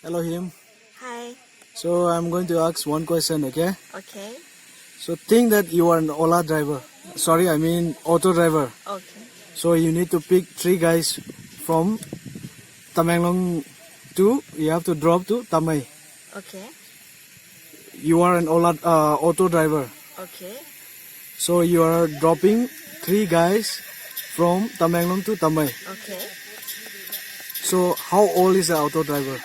Hello, him. Hi. So I'm going to ask one question, okay? Okay. So think that you are an Ola driver. Sorry, I mean auto driver. Okay. So you need to pick 3 guys from Tamenglong to, you have to drop to Tamai. Okay. You are an auto driver. Okay. So you are dropping 3 guys from Tamenglong to Tamai. Okay. So how old is the auto driver?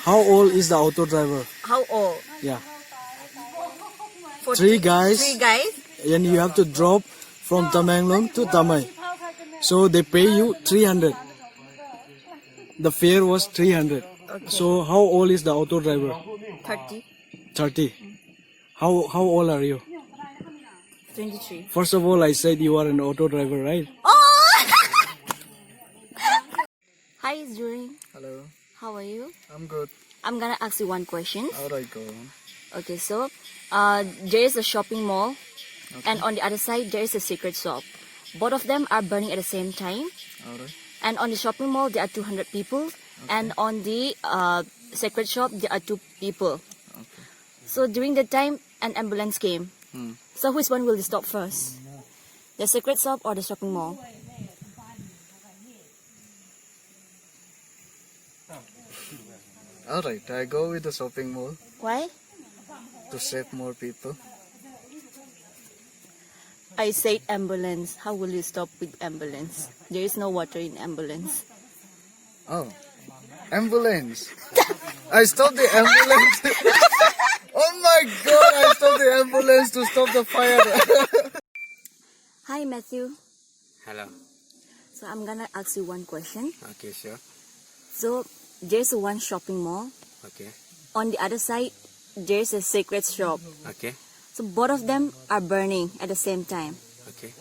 How old is the auto driver? How old? Yeah. For 3 guys. 3 guys. And you have to drop from Tamenglong to Tamai. So they pay you 300. The fare was 300. Okay. So how old is the auto driver? 30. 30. How old are you? 23. First of all, I said you are an auto driver, right? Oh! Hi, Zuri. Hello. How are you? I'm good. I'm gonna ask you one question. Alright, go on. Okay, so there is a shopping mall, and on the other side there is a secret shop. Both of them are burning at the same time. Alright. And on the shopping mall there are 200 people, and on the secret shop there are 2 people. Okay. So during that time, an ambulance came. So which one will you stop first? The secret shop or the shopping mall? Alright, I go with the shopping mall Why? to save more people. I said ambulance. How will you stop with ambulance? There is no water in ambulance. Oh, ambulance. I stopped the ambulance. Oh my god, I stopped the ambulance to stop the fire. Hi, Matthew. Hello. So I'm gonna ask you one question. Okay, sure. So there's one shopping mall. Okay. On the other side, there's a secret shop. Okay. So both of them are burning at the same time. Okay.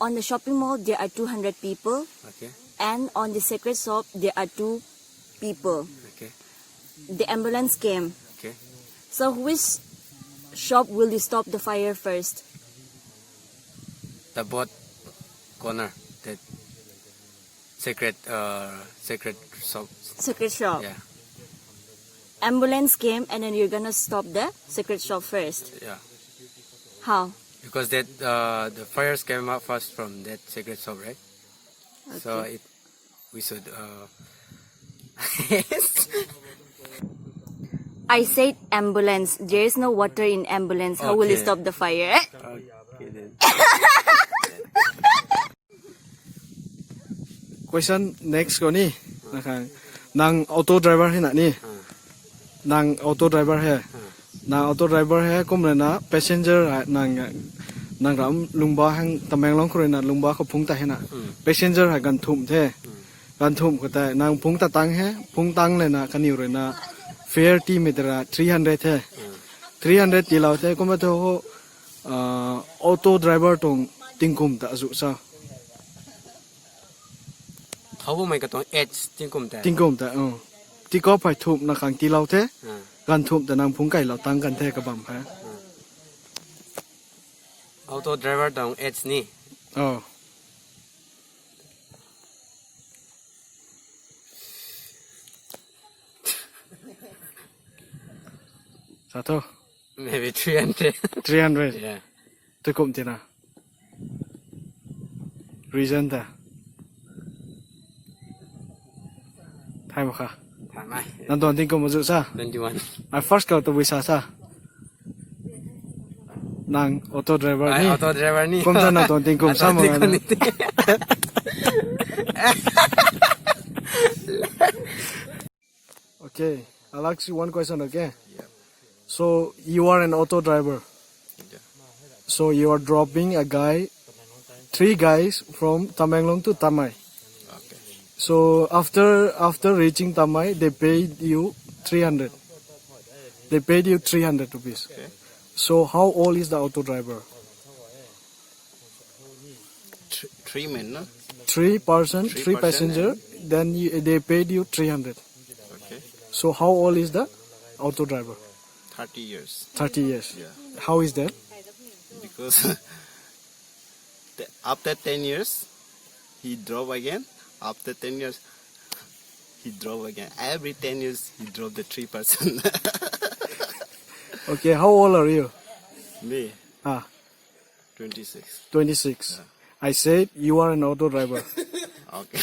On the shopping mall, there are 200 people. Okay. And on the secret shop, there are 2 people. Okay. The ambulance came. Okay. So which shop will you stop the fire first? The bot corner. That secret shop. Secret shop. Yeah. Ambulance came and then you're gonna stop the secret shop first. Yeah. How? Because that the fires came out first from that secret shop, right? Okay. So we should I said ambulance. There is no water in ambulance. How will you Okay. stop the fire? Okay then. Question next ko ni. Nang auto driver he na ni. Nang auto driver he. Nang auto driver he kum na passenger nang ram lungba hang Tamenglong ko na lungba ko phung ta he na. Passenger ha gan thum the. Gan thum ko ta nang phung ta tang he. Phung tang le na kaniu re na fare ti metra 300 the. 300 ti lao the ko ma to auto driver tong tingkum ta zu sa. How will make it on edge? Think of that. Tingkum ta ti ko phai thum na khang ti lao the. Gan thum ta nang phung kai lao tang kan the ka bam ha. Auto driver down edge ni. Oh. Satu. Maybe 300. 300. Yeah. Tu kum ti na. Reason ta. Thai ma kha. Tamai. Nan ton tingkum ma zu sa. 21. I first go to wisa sa. Nang auto driver Ay, ni. auto driver ni. Kum ta na ton tingkum sa mo na. Okay, I'll ask you one question, okay? Yeah. So you are an auto driver. Yeah. So you are dropping a guy, 3 guys from Tamenglong to Tamai. Okay. So after reaching Tamai, they paid you 300. They paid you 300 rupees. Okay. So how old is the auto driver? 3 men, no? 3 person, 3 person, passenger. Then they paid you 300. Okay. So how old is the auto driver? 30 years. 30 years. Yeah. How is that? Because After 10 years, he drove again. After 10 years, he drove again. Every 10 years, he drove the 3%. Okay, how old are you? Me, Ah, 26. 26. I said you are an auto driver. Okay.